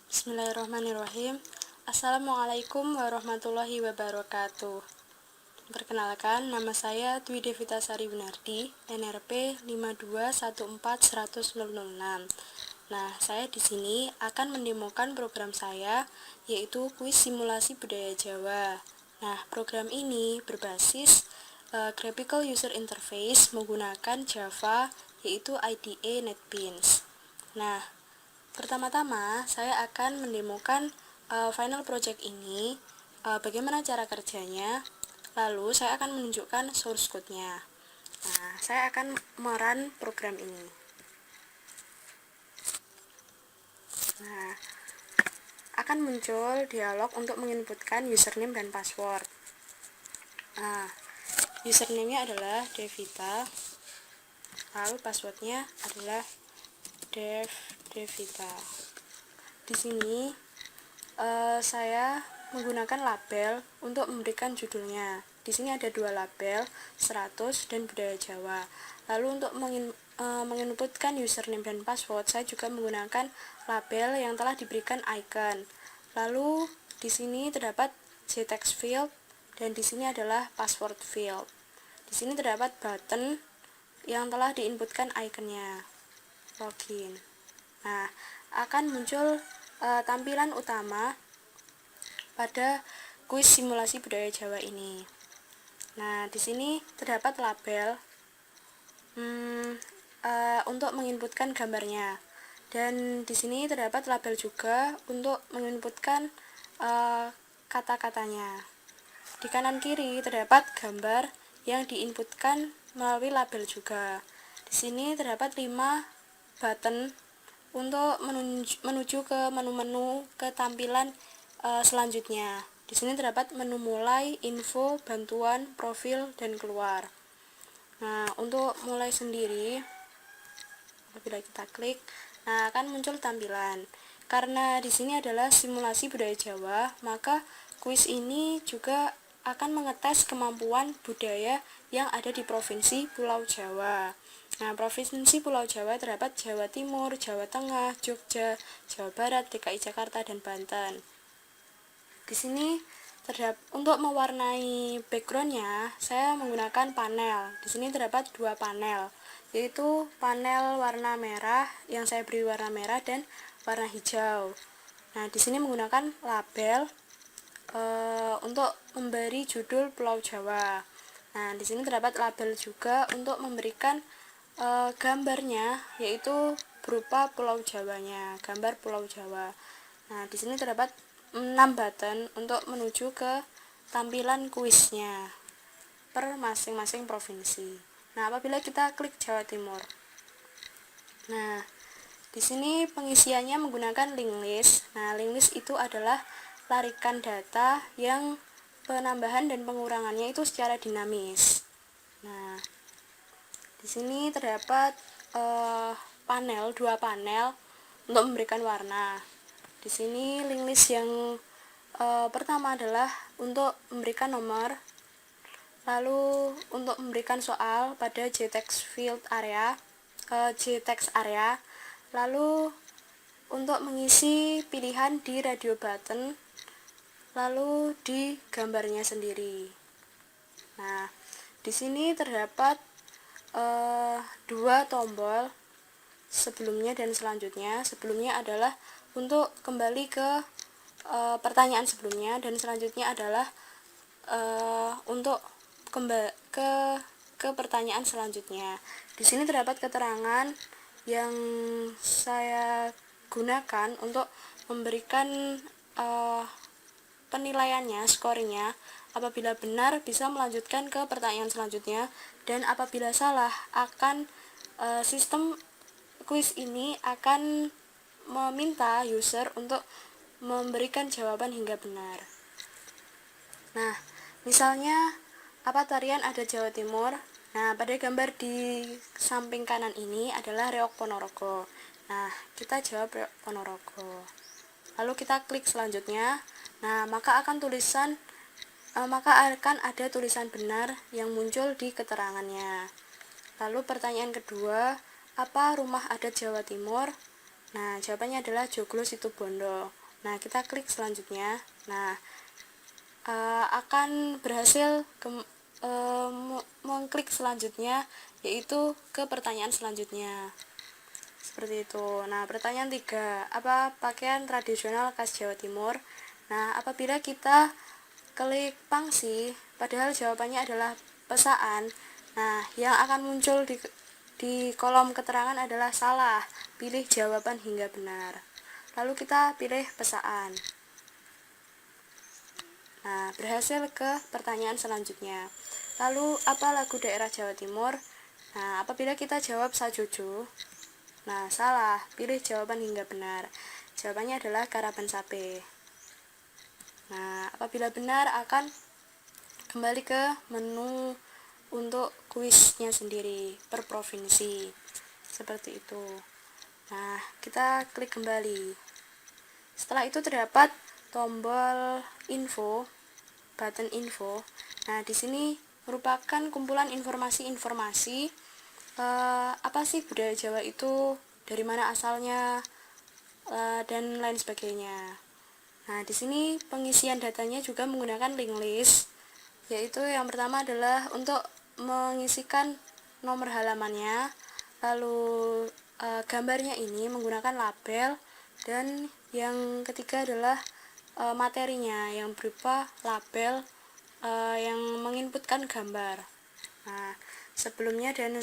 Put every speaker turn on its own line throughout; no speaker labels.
Bismillahirrahmanirrahim. Assalamualaikum warahmatullahi wabarakatuh. Perkenalkan, nama saya Dwi Devita Sari Winardi, NRP 521410006. Nah, saya di sini akan mendemokan program saya, yaitu kuis simulasi budaya Jawa. Nah, program ini berbasis Graphical User Interface menggunakan Java, yaitu IDE NetBeans. Nah, pertama-tama, saya akan mendemokan final project ini, bagaimana cara kerjanya, lalu saya akan menunjukkan source code-nya. Nah, saya akan merun program ini. Nah, akan muncul dialog untuk menginputkan username dan password. Nah, username-nya adalah Devita, lalu password-nya adalah Devita. Di sini saya menggunakan label untuk memberikan judulnya. Di sini ada dua label, 100 dan budaya Jawa. Lalu untuk menginputkan username dan password, saya juga menggunakan label yang telah diberikan icon. Lalu di sini terdapat JText field dan di sini adalah password field. Di sini terdapat button yang telah diinputkan iconnya, login. Nah, akan muncul tampilan utama pada kuis simulasi budaya Jawa ini. Nah, di sini terdapat label untuk menginputkan gambarnya, dan di sini terdapat label juga untuk menginputkan kata-katanya. Di kanan kiri terdapat gambar yang diinputkan melalui label juga. Di sini terdapat 5 button untuk menuju ke menu-menu ketampilan selanjutnya. Di sini terdapat menu mulai, info, bantuan, profil, dan keluar. Nah, untuk mulai sendiri, apabila kita klik, nah akan muncul tampilan. Karena di sini adalah simulasi budaya Jawa, maka kuis ini juga akan mengetes kemampuan budaya yang ada di Provinsi Pulau Jawa. Nah, Provinsi Pulau Jawa terdapat Jawa Timur, Jawa Tengah, Jogja, Jawa Barat, DKI Jakarta, dan Banten. Di sini untuk mewarnai backgroundnya, saya menggunakan panel. Di sini terdapat 2 panel, yaitu panel warna merah yang saya beri warna merah dan warna hijau. Nah, di sini menggunakan label untuk memberi judul Pulau Jawa. Nah, di sini terdapat label juga untuk memberikan gambarnya, yaitu berupa Pulau Jawanya, gambar Pulau Jawa. Nah, di sini terdapat 6 button untuk menuju ke tampilan kuisnya per masing-masing provinsi. Nah, apabila kita klik Jawa Timur, nah di sini pengisiannya menggunakan link list. Nah, link list itu adalah larikan data yang penambahan dan pengurangannya itu secara dinamis. Nah, di sini terdapat dua panel untuk memberikan warna. Di sini link list yang pertama adalah untuk memberikan nomor, lalu untuk memberikan soal pada JText field area, JText area, lalu untuk mengisi pilihan di radio button, lalu di gambarnya sendiri. Nah, di sini terdapat 2 tombol sebelumnya dan selanjutnya. Sebelumnya adalah untuk kembali ke pertanyaan sebelumnya, dan selanjutnya adalah untuk kembali ke pertanyaan selanjutnya. Di sini terdapat keterangan yang saya gunakan untuk memberikan penilaiannya, skornya. Apabila benar bisa melanjutkan ke pertanyaan selanjutnya, dan apabila salah akan sistem kuis ini akan meminta user untuk memberikan jawaban hingga benar. Nah, misalnya apa tarian ada Jawa Timur. Nah, pada gambar di samping kanan ini adalah Reok Ponorogo. Nah, kita jawab Reok Ponorogo. Lalu kita klik selanjutnya. Nah, maka akan ada tulisan benar yang muncul di keterangannya. Lalu pertanyaan kedua, apa rumah adat Jawa Timur? Nah, jawabannya adalah Joglo Situbondo. Nah, kita klik selanjutnya. Nah, akan berhasil mengklik selanjutnya, yaitu ke pertanyaan selanjutnya. Seperti itu. Nah, pertanyaan 3, apa pakaian tradisional khas Jawa Timur? Nah, apabila kita klik pangsi, padahal jawabannya adalah pesaan. Nah, yang akan muncul di kolom keterangan adalah salah. Pilih jawaban hingga benar. Lalu kita pilih pesaan. Nah, berhasil ke pertanyaan selanjutnya. Lalu, apa lagu daerah Jawa Timur? Nah, apabila kita jawab Sajojo, nah salah, pilih jawaban hingga benar. Jawabannya adalah Karaban Sape. Nah, apabila benar akan kembali ke menu untuk kuisnya sendiri per provinsi. Seperti itu. Nah, kita klik kembali. Setelah itu terdapat tombol info, button info. Nah, di sini merupakan kumpulan informasi-informasi apa sih budaya Jawa itu, dari mana asalnya, dan lain sebagainya. Nah, di sini pengisian datanya juga menggunakan link list, yaitu yang pertama adalah untuk mengisikan nomor halamannya, lalu gambarnya ini menggunakan label, dan yang ketiga adalah materinya yang berupa label yang menginputkan gambar. Nah, sebelumnya dan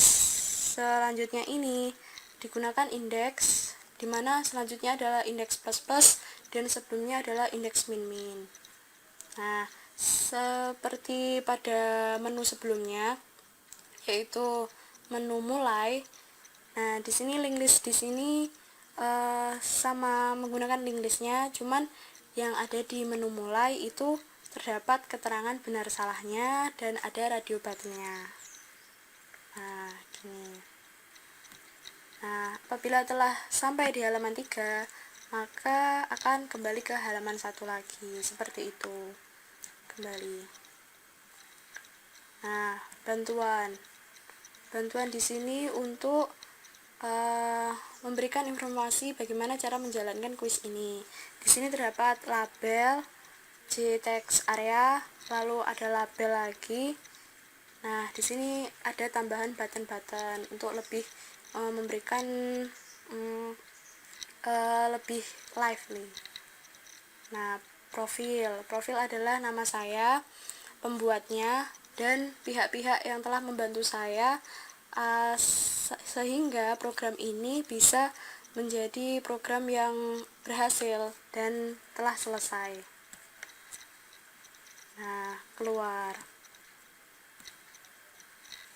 selanjutnya ini digunakan indeks, di mana selanjutnya adalah indeks plus plus dan sebelumnya adalah indeks min min. Nah, seperti pada menu sebelumnya, yaitu menu mulai. Nah, di sini link list di sini sama menggunakan link listnya, cuman yang ada di menu mulai itu terdapat keterangan benar salahnya dan ada radio buttonnya. Nah, gini. Nah, apabila telah sampai di halaman 3, maka akan kembali ke halaman 1 lagi, seperti itu. Kembali. Nah, bantuan. Bantuan di sini untuk memberikan informasi bagaimana cara menjalankan kuis ini. Di sini terdapat label, J-text area, lalu ada label lagi. Nah, di sini ada tambahan button-button untuk lebih memberikan lebih lively. Nah, profil adalah nama saya, pembuatnya, dan pihak-pihak yang telah membantu saya sehingga program ini bisa menjadi program yang berhasil dan telah selesai. Nah, keluar.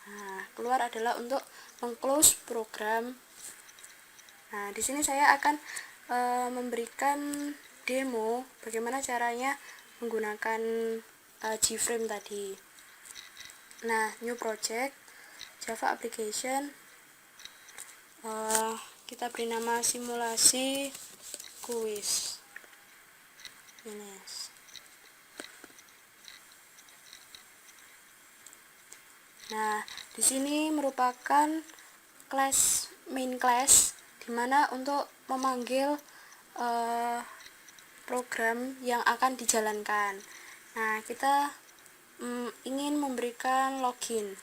Nah, keluar adalah untuk mengclose program. Nah, di sini saya akan memberikan demo bagaimana caranya menggunakan Gframe tadi. Nah, new project, Java application, kita beri nama simulasi kuis. Finish. Nah, di sini merupakan main class, dimana untuk memanggil program yang akan dijalankan. Nah, kita ingin memberikan login.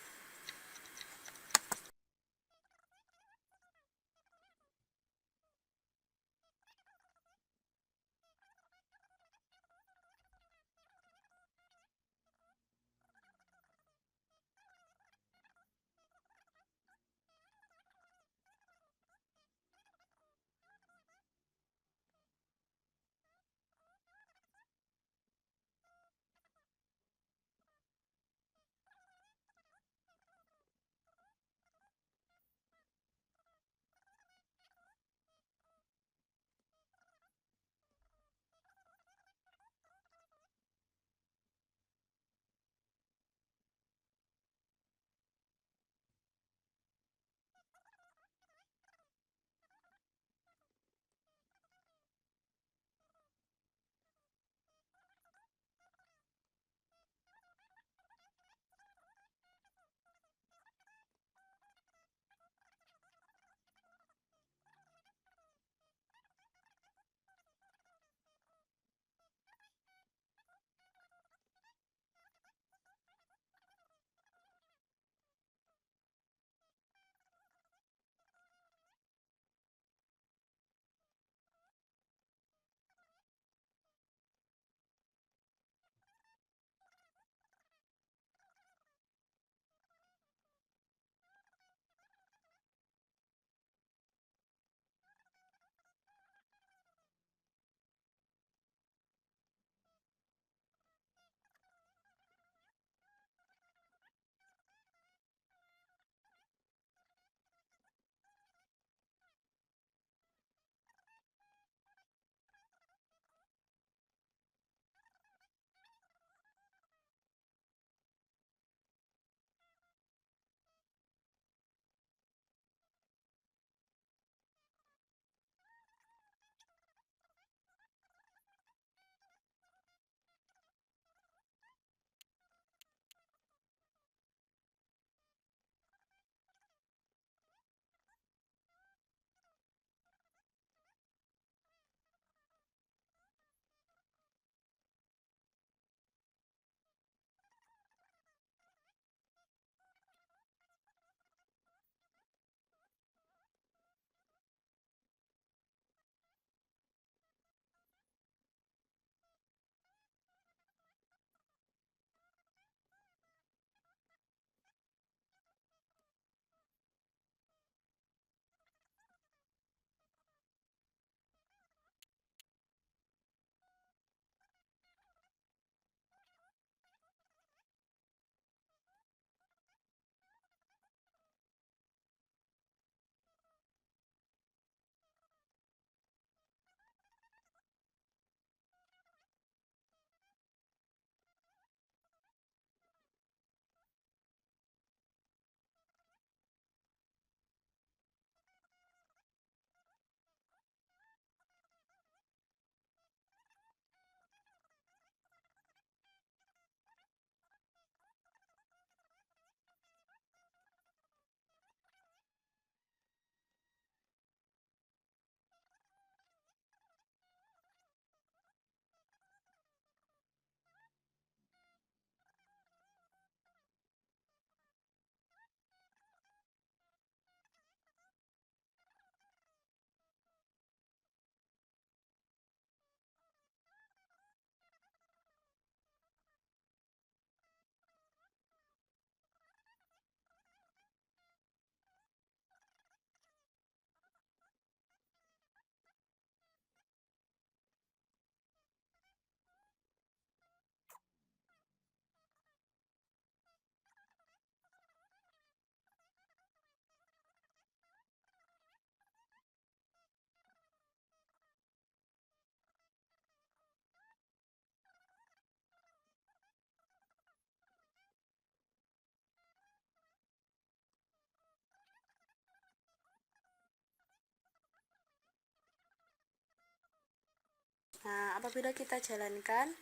Nah, apabila kita jalankan,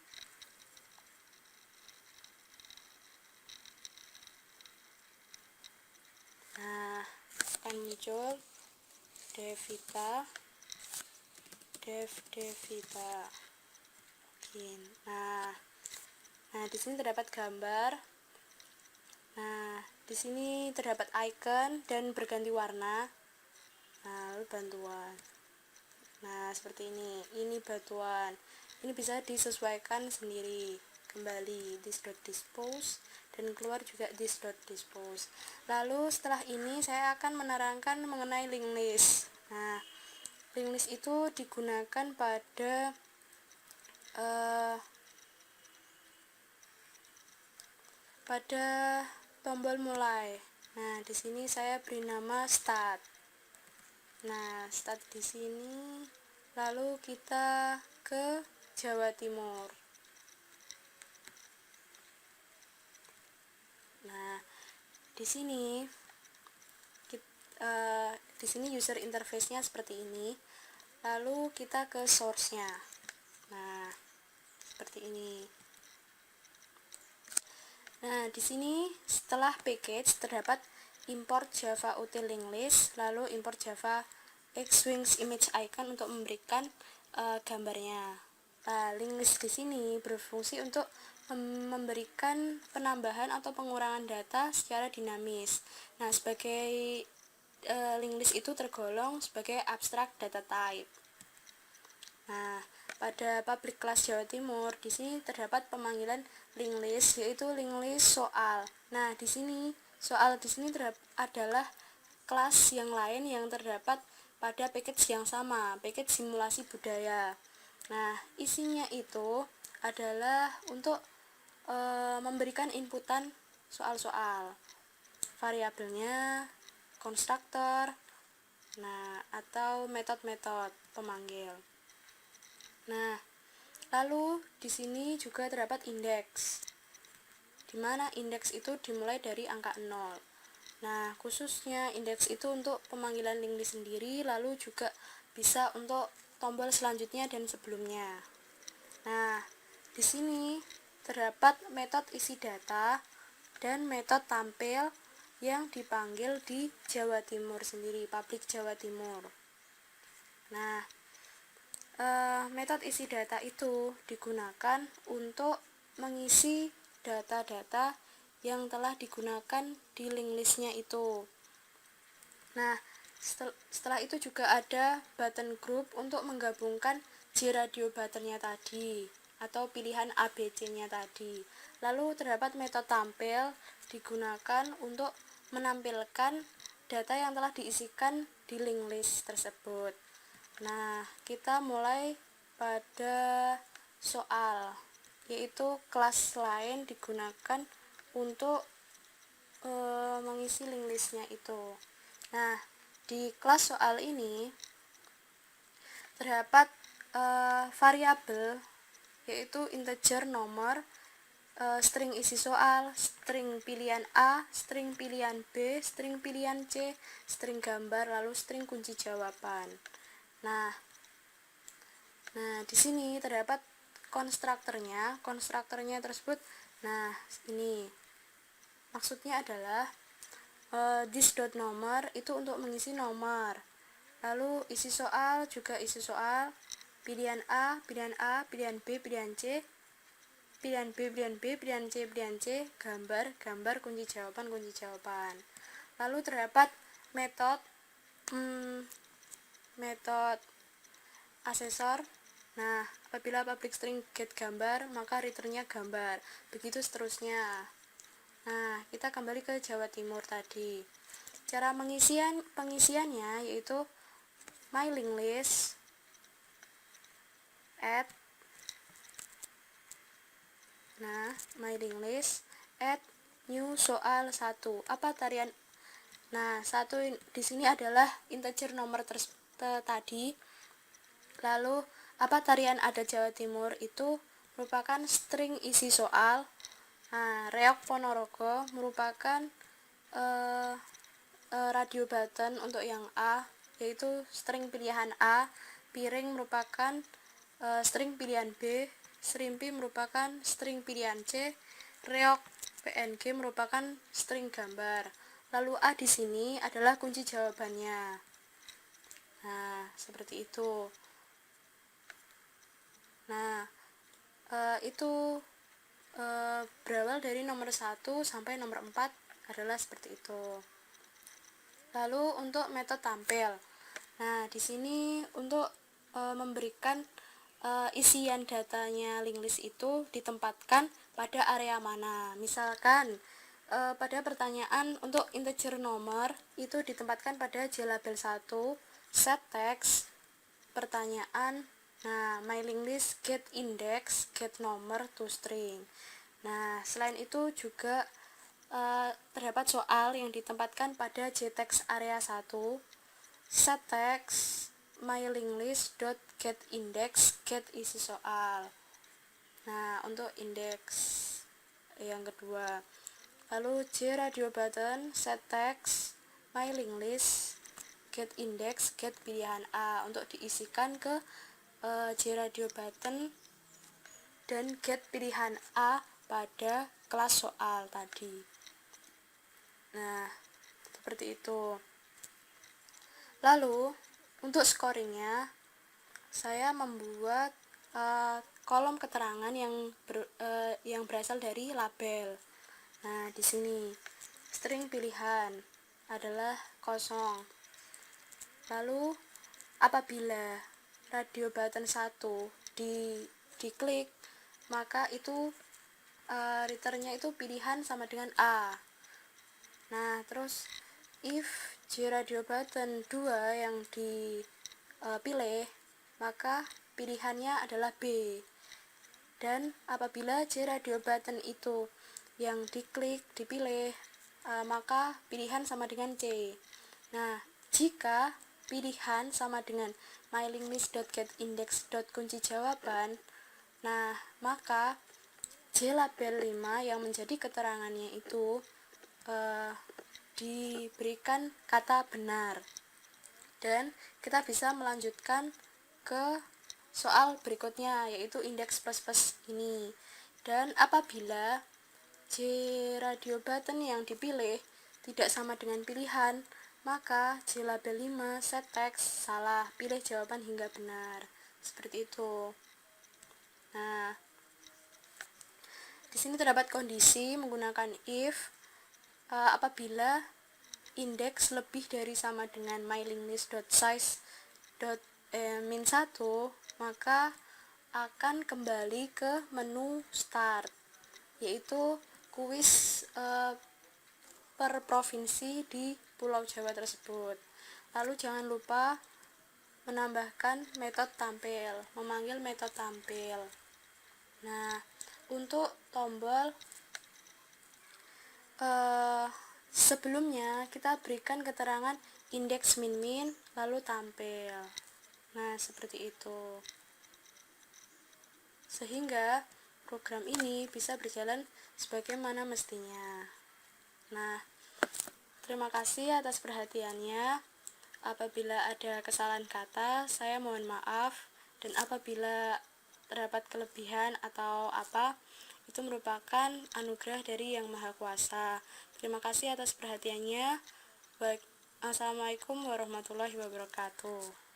nah, akan muncul Devita, Devita. Nah, di sini terdapat gambar. Nah, di sini terdapat icon dan berganti warna. Nah, lalu bantuan. Nah, seperti ini. Ini bantuan. Ini bisa disesuaikan sendiri. Kembali this.dispose dan keluar juga this.dispose. Lalu setelah ini saya akan menerangkan mengenai link list. Nah, link list itu digunakan pada tombol mulai. Nah, di sini saya beri nama start. Nah, start di sini. Lalu kita ke Jawa Timur. Nah, di sini user interface-nya seperti ini. Lalu kita ke source-nya. Nah, seperti ini. Nah, di sini setelah package terdapat import Java util link list, lalu import Java Xwings image icon untuk memberikan gambarnya. Nah, link list di sini berfungsi untuk memberikan penambahan atau pengurangan data secara dinamis. Nah, sebagai link list itu tergolong sebagai abstract data type. Nah, pada public class Jawa Timur di sini terdapat pemanggilan link list, yaitu link list soal. Nah, di sini soal di sini adalah kelas yang lain yang terdapat pada package yang sama, package simulasi budaya. Nah, isinya itu adalah untuk memberikan inputan soal-soal, variabelnya, konstruktor, nah, atau metode-metode pemanggil. Nah, lalu di sini juga terdapat indeks, di mana indeks itu dimulai dari angka 0. Nah, khususnya indeks itu untuk pemanggilan link list sendiri, lalu juga bisa untuk tombol selanjutnya dan sebelumnya. Nah, di sini terdapat metode isi data dan metode tampil yang dipanggil di Jawa Timur sendiri, public Jawa Timur. Nah, metode isi data itu digunakan untuk mengisi data-data yang telah digunakan di link listnya itu. Nah, setelah itu juga ada button group untuk menggabungkan JRadio buttonnya tadi atau pilihan ABC-nya tadi. Lalu terdapat metode tampil digunakan untuk menampilkan data yang telah diisikan di link list tersebut. Nah, kita mulai pada soal, yaitu kelas lain digunakan untuk mengisi link listnya itu. Nah, di kelas soal ini terdapat variabel, yaitu integer nomor, string isi soal, string pilihan A, string pilihan B, string pilihan C, string gambar, lalu string kunci jawaban. Nah, di sini terdapat konstruktornya. Konstruktornya tersebut, nah, ini maksudnya adalah this.nomor itu untuk mengisi nomor. Lalu isi soal juga isi soal, pilihan A, pilihan A, pilihan B, pilihan C, pilihan B, pilihan B, pilihan C, pilihan C, gambar, gambar, kunci jawaban, kunci jawaban. Lalu terdapat metode asesor. Nah, apabila public string get gambar, maka returnnya gambar. Begitu seterusnya. Nah, kita kembali ke Jawa Timur tadi. Cara pengisiannya yaitu my link list add. Nah, my link list add new soal 1. Apa tarian? Nah, 1 di sini adalah integer nomor tadi. Lalu apa tarian ada Jawa Timur itu merupakan string isi soal. Nah, Reok Ponorogo merupakan radio button untuk yang A, yaitu string pilihan A. Piring merupakan string pilihan B, Shrimpy merupakan string pilihan C, Reok PNG merupakan string gambar. Lalu A di sini adalah kunci jawabannya. Nah, seperti itu. Nah, itu berawal dari nomor 1 sampai nomor 4 adalah seperti itu. Lalu untuk metode tampil. Nah, di sini untuk memberikan isian datanya linked list itu ditempatkan pada area mana. Misalkan pada pertanyaan untuk integer nomor itu ditempatkan pada JLabel 1, set text, pertanyaan, nah my linked list get index, get nomor, to string. Nah, selain itu juga terdapat soal yang ditempatkan pada JText area 1, set text, my linked list dot get index, get isi soal. Nah, untuk indeks yang kedua. Lalu J radio button, set text, my linked list, get index, get pilihan A untuk diisikan ke J radio button dan get pilihan A pada kelas soal tadi. Nah, seperti itu. Lalu untuk scoringnya saya membuat kolom keterangan yang berasal dari label. Nah, di sini string pilihan adalah kosong. Lalu apabila radio button 1 diklik, maka itu returnnya itu pilihan sama dengan A. Nah, terus if J radio button 2 yang dipilih, maka pilihannya adalah B. Dan apabila J radio button itu yang dipilih, maka pilihan sama dengan C. Nah, jika pilihan sama dengan my linked list dot get index dot kunci jawaban, nah maka JLabel 5 yang menjadi keterangannya itu diberikan kata benar. Dan kita bisa melanjutkan ke soal berikutnya, yaitu indeks plus ini. Dan apabila J radio button yang dipilih tidak sama dengan pilihan, maka JLabel 5 set text salah, pilih jawaban hingga benar. Seperti itu. Nah, di sini terdapat kondisi menggunakan if apabila indeks lebih dari sama dengan my linked list dot size dot min 1, maka akan kembali ke menu start, yaitu kuis per provinsi di Pulau Jawa tersebut. Lalu jangan lupa menambahkan metode tampil, memanggil metode tampil. Nah, untuk tombol sebelumnya kita berikan keterangan indeks min lalu tampil. Nah, seperti itu. Sehingga program ini bisa berjalan sebagaimana mestinya. Nah, terima kasih atas perhatiannya. Apabila ada kesalahan kata, saya mohon maaf, dan apabila terdapat kelebihan atau apa, itu merupakan anugerah dari Yang Maha Kuasa. Terima kasih atas perhatiannya. Assalamualaikum warahmatullahi wabarakatuh.